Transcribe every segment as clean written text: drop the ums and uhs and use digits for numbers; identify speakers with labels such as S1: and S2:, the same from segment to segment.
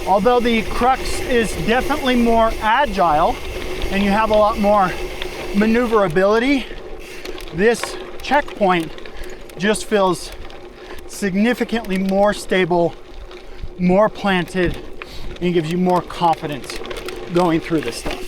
S1: Although the Crux is definitely more agile and you have a lot more maneuverability, this checkpoint just feels significantly more stable, more planted, and gives you more confidence going through this stuff.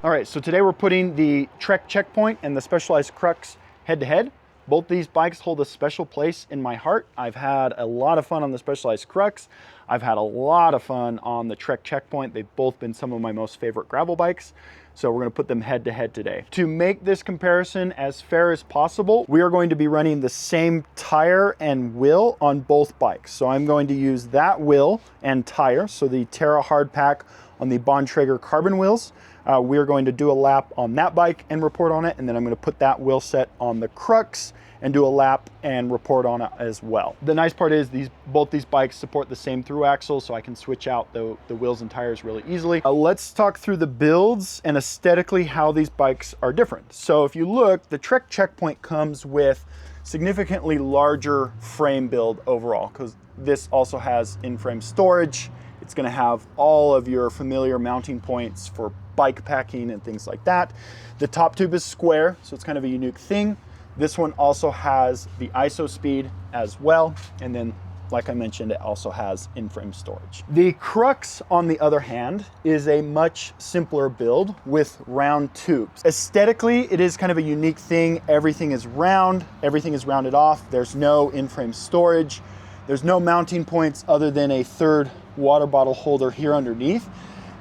S1: All right, so today we're putting the Trek Checkpoint and the Specialized Crux head to head. Both these bikes hold a special place in my heart. I've had a lot of fun on the Specialized Crux. I've had a lot of fun on the Trek Checkpoint. They've both been some of my most favorite gravel bikes. So we're gonna put them head to head today. To make this comparison as fair as possible, we are going to be running the same tire and wheel on both bikes. So I'm going to use that wheel and tire, so the Terra Hard Pack on the Bontrager carbon wheels. We're going to do a lap on that bike and report on it, and then I'm going to put that wheel set on the Crux and do a lap and report on it as well. The nice part is both these bikes support the same through axle, so I can switch out the wheels and tires really easily. Let's talk through the builds and aesthetically how these bikes are different. So if you look, the Trek Checkpoint comes with significantly larger frame build overall, because this also has in-frame storage. It's going to have all of your familiar mounting points for bike packing and things like that. The top tube is square, so it's kind of a unique thing. This one also has the ISO speed as well. And then, like I mentioned, it also has in-frame storage. The Crux, on the other hand, is a much simpler build with round tubes. Aesthetically, it is kind of a unique thing. Everything is round, everything is rounded off. There's no in-frame storage. There's no mounting points other than a third water bottle holder here underneath.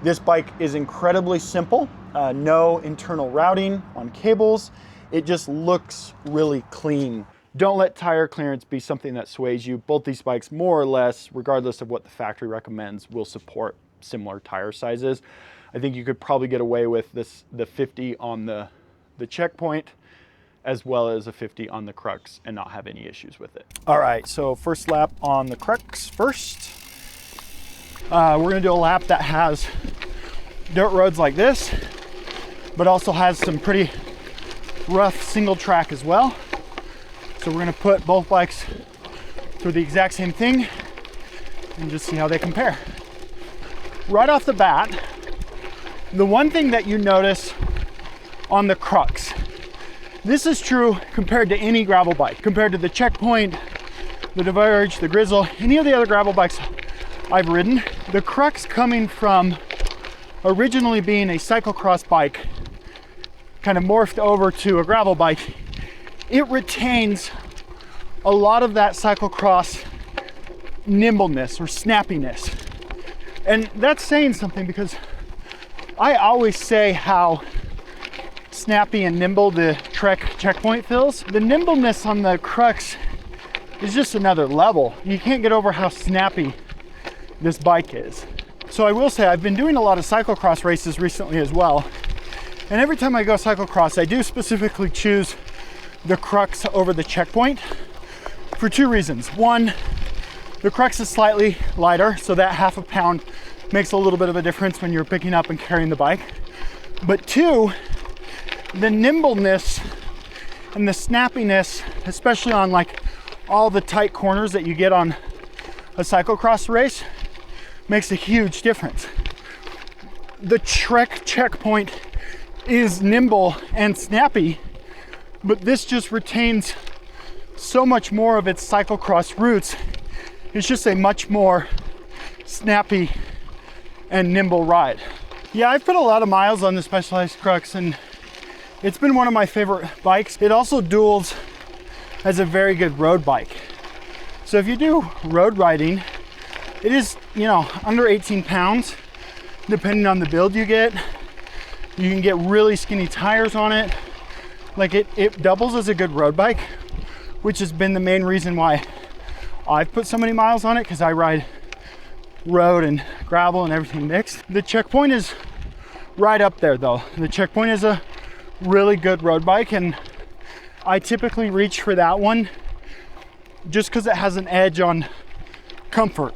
S1: This bike is incredibly simple, no internal routing on cables. It just looks really clean. Don't let tire clearance be something that sways you. Both these bikes, more or less, regardless of what the factory recommends, will support similar tire sizes. I think you could probably get away with the 50 on the Checkpoint, as well as a 50 on the Crux, and not have any issues with it. All right, so first lap on the Crux first. We're gonna do a lap that has dirt roads like this, but also has some pretty rough single track as well. So we're gonna put both bikes through the exact same thing and just see how they compare. Right off the bat, the one thing that you notice on the Crux, this is true compared to any gravel bike, compared to the Checkpoint, the Diverge, the Grizl, any of the other gravel bikes I've ridden. The Crux, coming from originally being a cyclocross bike, kind of morphed over to a gravel bike, it retains a lot of that cyclocross nimbleness or snappiness. And that's saying something, because I always say how snappy and nimble the Trek Checkpoint feels. The nimbleness on the Crux is just another level. You can't get over how snappy this bike is. So I will say, I've been doing a lot of cyclocross races recently as well. And every time I go cyclocross, I do specifically choose the Crux over the Checkpoint for two reasons. One, the Crux is slightly lighter, so that half a pound makes a little bit of a difference when you're picking up and carrying the bike. But two, the nimbleness and the snappiness, especially on like all the tight corners that you get on a cyclocross race, makes a huge difference. The Trek Checkpoint is nimble and snappy, but this just retains so much more of its cyclocross roots. It's just a much more snappy and nimble ride. Yeah, I've put a lot of miles on the Specialized Crux, and it's been one of my favorite bikes. It also duels as a very good road bike. So if you do road riding, it is, under 18 pounds, depending on the build you get. You can get really skinny tires on it. Like it doubles as a good road bike, which has been the main reason why I've put so many miles on it, because I ride road and gravel and everything mixed. The Checkpoint is right up there though. The Checkpoint is a really good road bike, and I typically reach for that one just because it has an edge on comfort.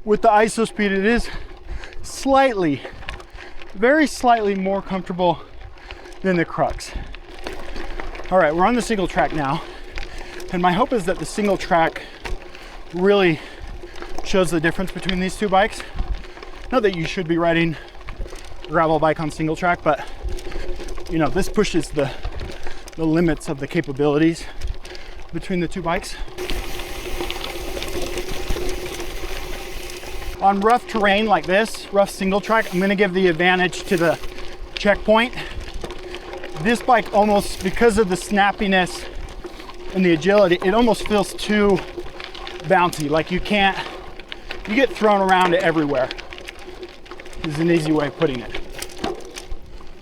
S1: With the ISO speed, it is slightly, very slightly more comfortable than the Crux. All right, we're on the single track now, and my hope is that the single track really shows the difference between these two bikes. Not that you should be riding a gravel bike on single track, but you know, this pushes the limits of the capabilities between the two bikes. On rough terrain like this, rough single track, I'm gonna give the advantage to the checkpoint. This bike almost, because of the snappiness and the agility, it almost feels too bouncy. Like you get thrown around everywhere, is an easy way of putting it.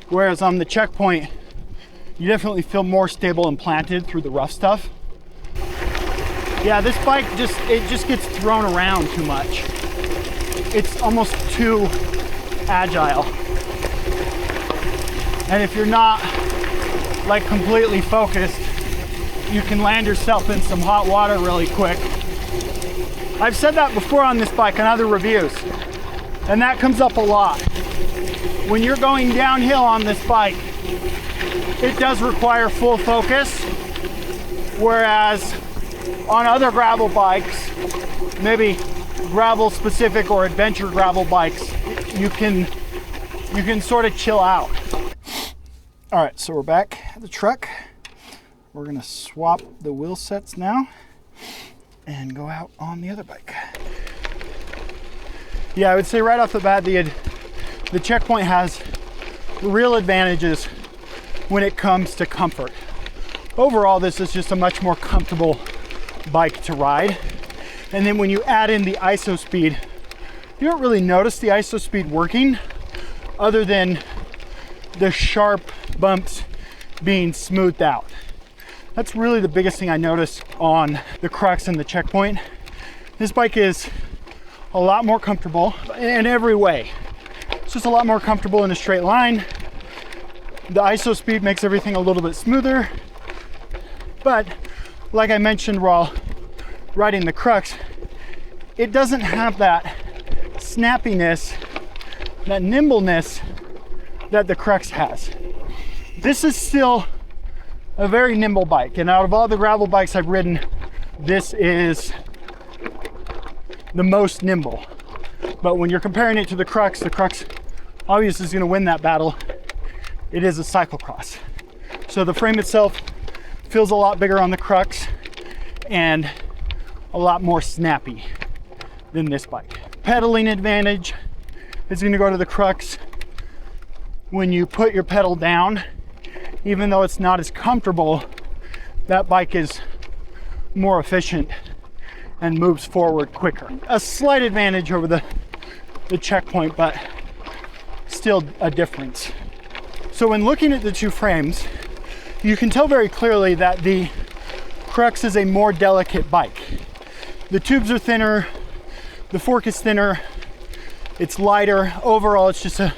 S1: Whereas on the checkpoint, you definitely feel more stable and planted through the rough stuff. Yeah, this bike just gets thrown around too much. It's almost too agile. And if you're not like completely focused, you can land yourself in some hot water really quick. I've said that before on this bike in other reviews, and that comes up a lot. When you're going downhill on this bike, it does require full focus, whereas on other gravel bikes, maybe gravel specific or adventure gravel bikes, you can sort of chill out. All right, so we're back at the truck. We're gonna swap the wheel sets now and go out on the other bike. Yeah, I would say right off the bat, the checkpoint has real advantages when it comes to comfort. Overall, this is just a much more comfortable bike to ride. And then when you add in the ISO speed, you don't really notice the ISO speed working other than the sharp bumps being smoothed out. That's really the biggest thing I notice on the Crux and the checkpoint. This bike is a lot more comfortable in every way. It's just a lot more comfortable in a straight line. The ISO speed makes everything a little bit smoother. But like I mentioned while riding the Crux, it doesn't have that snappiness, that nimbleness that the Crux has. This is still a very nimble bike, and out of all the gravel bikes I've ridden, this is the most nimble. But when you're comparing it to the Crux obviously is going to win that battle. It is a cyclocross. So the frame itself feels a lot bigger on the Crux and a lot more snappy than this bike. Pedaling advantage is going to go to the Crux. When you put your pedal down, even though it's not as comfortable, that bike is more efficient and moves forward quicker. A slight advantage over the checkpoint, but still a difference. So when looking at the two frames, you can tell very clearly that the Crux is a more delicate bike. The tubes are thinner, the fork is thinner, it's lighter. Overall, it's just a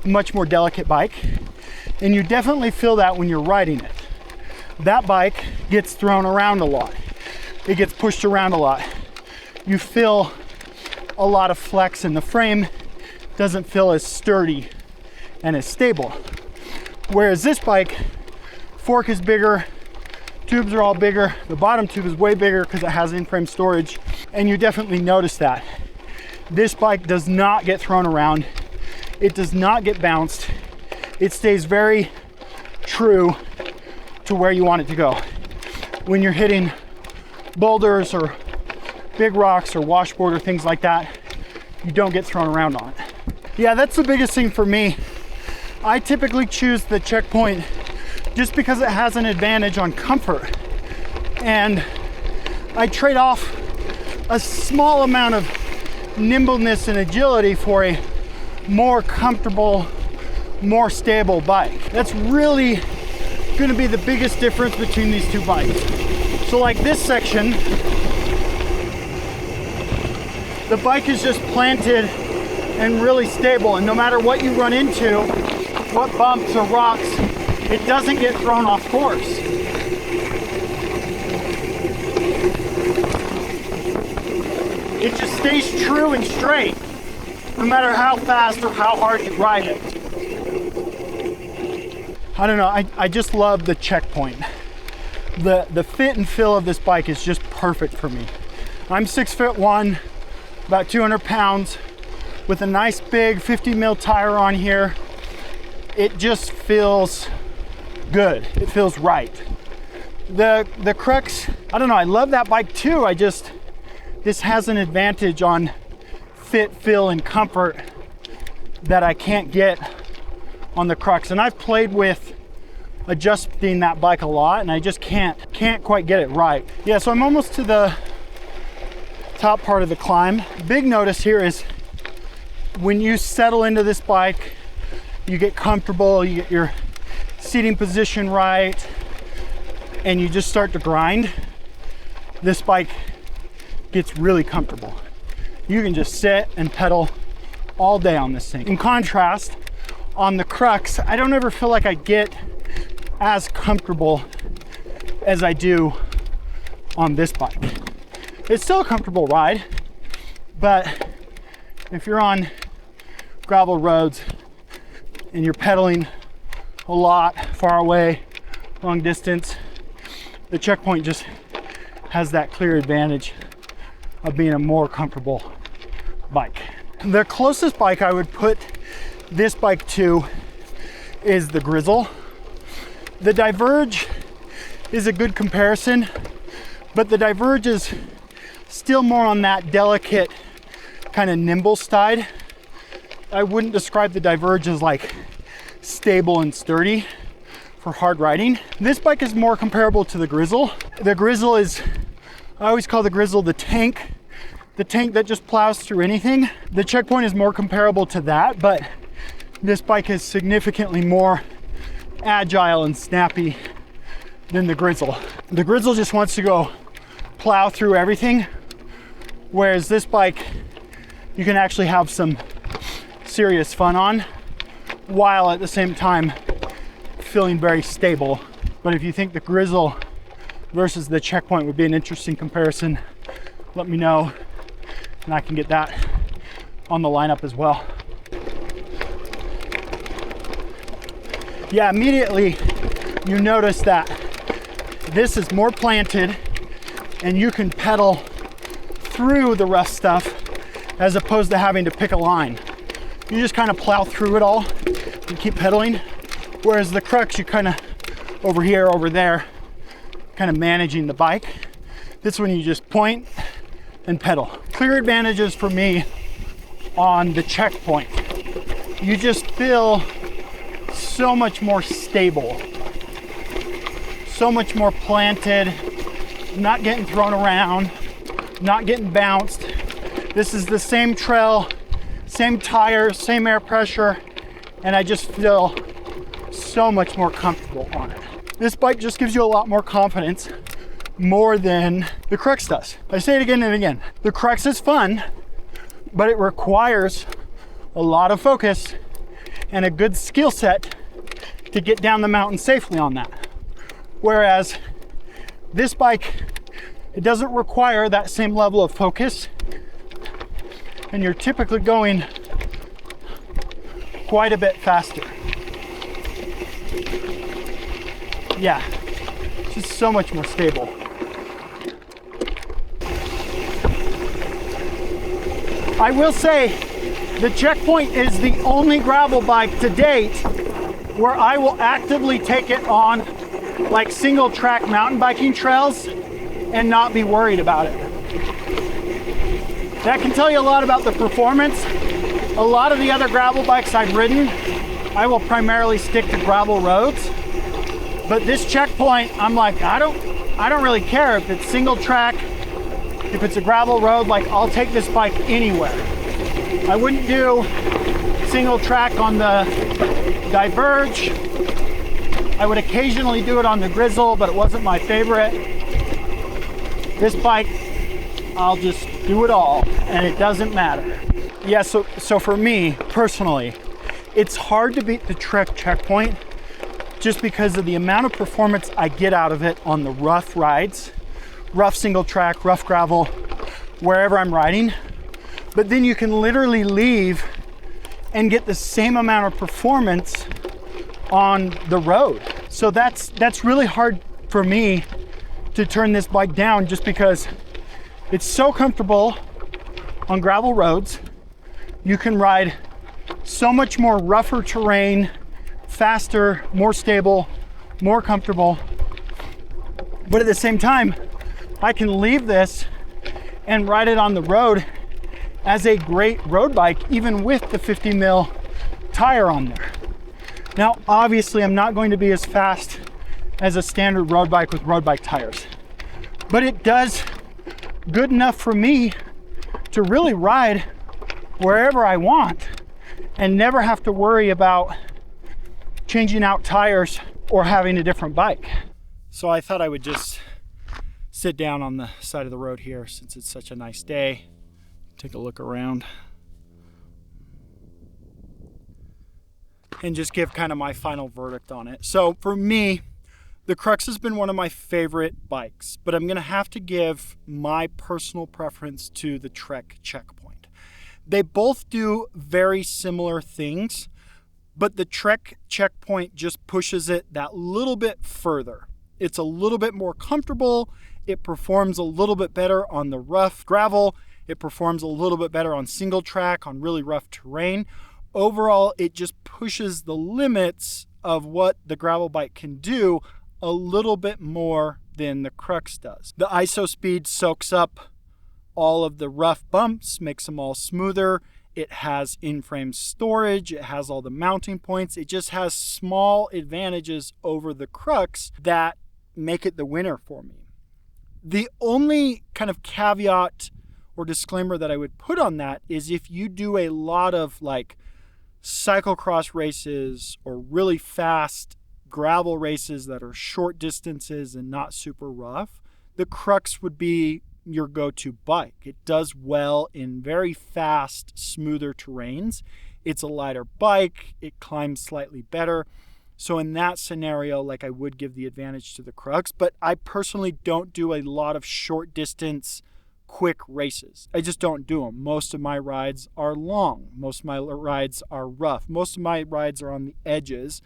S1: much more delicate bike. And you definitely feel that when you're riding it. That bike gets thrown around a lot. It gets pushed around a lot. You feel a lot of flex in the frame. Doesn't feel as sturdy and as stable. Whereas this bike, fork is bigger, tubes are all bigger. The bottom tube is way bigger because it has in-frame storage, and you definitely notice that. This bike does not get thrown around. It does not get bounced. It stays very true to where you want it to go. When you're hitting boulders or big rocks or washboard or things like that, you don't get thrown around on it. Yeah, that's the biggest thing for me. I typically choose the checkpoint just because it has an advantage on comfort. And I trade off a small amount of nimbleness and agility for a more comfortable, more stable bike. That's really going to be the biggest difference between these two bikes. So like this section, the bike is just planted and really stable, and no matter what you run into, what bumps or rocks, it doesn't get thrown off course. It just stays true and straight, no matter how fast or how hard you ride it. I don't know, I just love the checkpoint. The fit and feel of this bike is just perfect for me. I'm 6'1", about 200 pounds with a nice big 50 mil tire on here. It just feels good. It feels right. The Crux, I don't know, I love that bike too. This has an advantage on fit, feel, and comfort that I can't get on the Crux. And I've played with adjusting that bike a lot, and I just can't quite get it right. Yeah, so I'm almost to the top part of the climb. Big notice here is when you settle into this bike, you get comfortable, you get your seating position right, and you just start to grind. This bike gets really comfortable. You can just sit and pedal all day on this thing. In contrast, on the Crux, I don't ever feel like I get as comfortable as I do on this bike. It's still a comfortable ride, but if you're on gravel roads and you're pedaling a lot, far away, long distance, the Checkpoint just has that clear advantage of being a more comfortable bike. The closest bike I would put this bike to is the Grizl. The Diverge is a good comparison, but the Diverge is still more on that delicate, kind of nimble side. I wouldn't describe the Diverge as like stable and sturdy for hard riding. This bike is more comparable to the Grizl. The Grizl is, I always call the Grizl the tank that just plows through anything. The Checkpoint is more comparable to that, but this bike is significantly more agile and snappy than the Grizl. The Grizl just wants to go plow through everything, whereas this bike you can actually have some serious fun on while at the same time feeling very stable. But if you think the Grizl versus the Checkpoint would be an interesting comparison, let me know and I can get that on the lineup as well. Yeah, immediately you notice that this is more planted and you can pedal through the rough stuff as opposed to having to pick a line. You just kind of plow through it all and keep pedaling. Whereas the Crux, you kind of over here, over there, kind of managing the bike. This one you just point and pedal. Clear advantages for me on the Checkpoint. You just feel so much more stable, so much more planted, not getting thrown around, not getting bounced. This is the same trail, same tires, same air pressure, and I just feel so much more comfortable on it. This bike just gives you a lot more confidence, more than the Crux does. I say it again and again. The Crux is fun, but it requires a lot of focus and a good skill set to get down the mountain safely on that. Whereas this bike, it doesn't require that same level of focus, and you're typically going quite a bit faster. Yeah, just so much more stable. I will say the Checkpoint is the only gravel bike to date where I will actively take it on like single track mountain biking trails and not be worried about it. That can tell you a lot about the performance. A lot of the other gravel bikes I've ridden, I will primarily stick to gravel roads. But this Checkpoint, I'm like, I don't really care if it's single track, if it's a gravel road, like I'll take this bike anywhere. I wouldn't do single track on the Diverge. I would occasionally do it on the Grizl, but it wasn't my favorite. This bike, I'll just do it all, and it doesn't matter. Yeah, so for me, personally, it's hard to beat the Trek Checkpoint just because of the amount of performance I get out of it on the rough rides, rough single track, rough gravel, wherever I'm riding. But then you can literally leave and get the same amount of performance on the road. So that's really hard for me to turn this bike down just because it's so comfortable on gravel roads. You can ride so much more rougher terrain, faster, more stable, more comfortable. But at the same time, I can leave this and ride it on the road as a great road bike, even with the 50 mil tire on there. Now, obviously, I'm not going to be as fast as a standard road bike with road bike tires, but it does good enough for me to really ride wherever I want and never have to worry about changing out tires or having a different bike. So I thought I would just sit down on the side of the road here since it's such a nice day. Take a look around and just give kind of my final verdict on it. So for me, the Crux has been one of my favorite bikes, but I'm gonna have to give my personal preference to the Trek Checkpoint. They both do very similar things, but the Trek Checkpoint just pushes it that little bit further. It's a little bit more comfortable. It performs a little bit better on the rough gravel. It performs a little bit better on single track, on really rough terrain. Overall, it just pushes the limits of what the gravel bike can do a little bit more than the Crux does. The ISO speed soaks up all of the rough bumps, makes them all smoother. It has in-frame storage. It has all the mounting points. It just has small advantages over the Crux that make it the winner for me. The only kind of caveat or disclaimer that I would put on that is if you do a lot of like cyclocross races or really fast gravel races that are short distances and not super rough, the Crux would be your go-to bike. It does well in very fast, smoother terrains. It's a lighter bike. It climbs slightly better. So in that scenario, like I would give the advantage to the Crux, but I personally don't do a lot of short distance, quick races. I just don't do them. Most of my rides are long. Most of my rides are rough. Most of my rides are on the edges,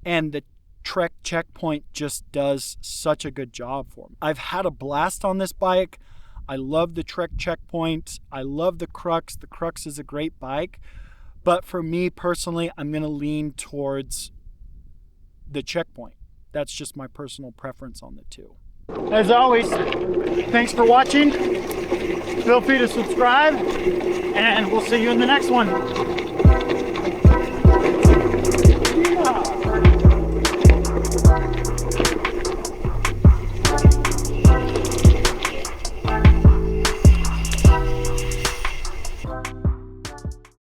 S1: and the Trek Checkpoint just does such a good job for me. I've had a blast on this bike. I love the Trek Checkpoint. I love the Crux. The Crux is a great bike, but for me personally, I'm going to lean towards the Checkpoint. That's just my personal preference on the two. As always, thanks for watching. Feel free to subscribe, and we'll see you in the next one.